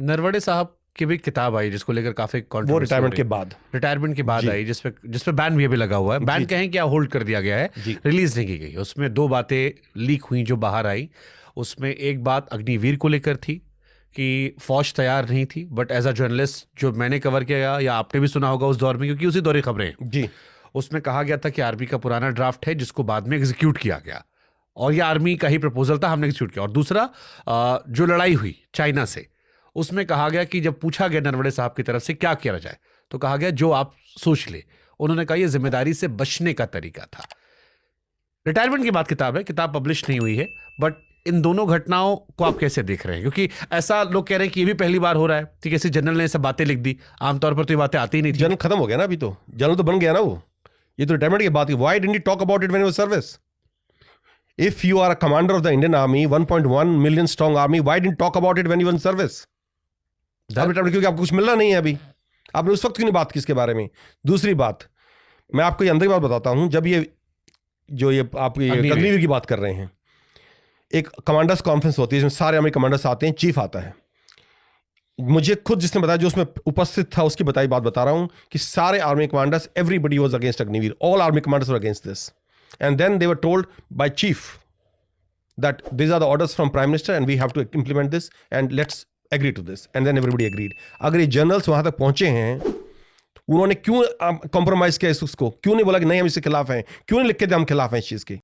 नरवणे साहब की भी किताब आई जिसको लेकर काफी वो कंट्रोवर्सी हो रिटायरमेंट के बाद आई, जिसपे बैन भी अभी लगा हुआ है। बैन कहें क्या, होल्ड कर दिया गया है, रिलीज नहीं की गई। उसमें दो बातें लीक हुई जो बाहर आई। उसमें एक बात अग्निवीर को लेकर थी कि फौज तैयार नहीं थी, बट एज अ जर्नलिस्ट जो मैंने कवर किया या आपने भी सुना होगा उस दौर में, क्योंकि उसी दौर की खबरें हैं जी, उसमें कहा गया था कि आर्मी का पुराना ड्राफ्ट है जिसको बाद में एग्जीक्यूट किया गया, और ये आर्मी का ही प्रपोजल था, हमने एग्जीक्यूट किया। और दूसरा जो लड़ाई हुई चाइना से, उसमें कहा गया कि जब पूछा गया नरवणे साहब की तरफ से क्या किया जाए, तो कहा गया जो आप सोच ले। उन्होंने कहा यह जिम्मेदारी से बचने का तरीका था। रिटायरमेंट की बात किताब है, किताब पब्लिश नहीं हुई है, बट इन दोनों घटनाओं को आप कैसे देख रहे हैं? क्योंकि ऐसा लोग कह रहे हैं कि ये भी पहली बार हो रहा है कि किसी जनरल ने ऐसे बातें लिख दी, आमतौर पर तो ये बातें आती ही नहीं थी। जनरल खत्म हो गया ना, अभी तो जनरल तो बन गया ना वो। ये तो रिटायरमेंट की बात है। Why didn't you talk about it when you were service? If you are a commander of the Indian Army, 1.1 million strong army, why didn't talk about it when you were in service? क्योंकि आपको कुछ मिलना नहीं है अभी। आपने उस वक्त क्यों नहीं बात की इसके बारे में? दूसरी बात, मैं आपको ये अंदर की बात बताता हूं। जब ये आप अग्निवीर की बात कर रहे हैं, एक कमांडर्स कॉन्फ्रेंस होती है जिसमें सारे आर्मी कमांडर्स आते हैं, चीफ आता है। मुझे खुद जिसने बताया, जो उसमें उपस्थित था, उसकी बताई बात बता रहा हूं कि सारे army commanders, everybody was against Agniveer, all army commanders were against this, and then they were told by chief that these are the orders from prime minister and we have to implement this and let's agree to this, and then everybody agreed. अगर ये generals वहां तक पहुंचे हैं, उन्होंने क्यों compromise किया इसको? क्यों नहीं बोला कि नहीं हम इसके खिलाफ हैं? क्यों नहीं लिख के हम खिलाफ हैं इस चीज के?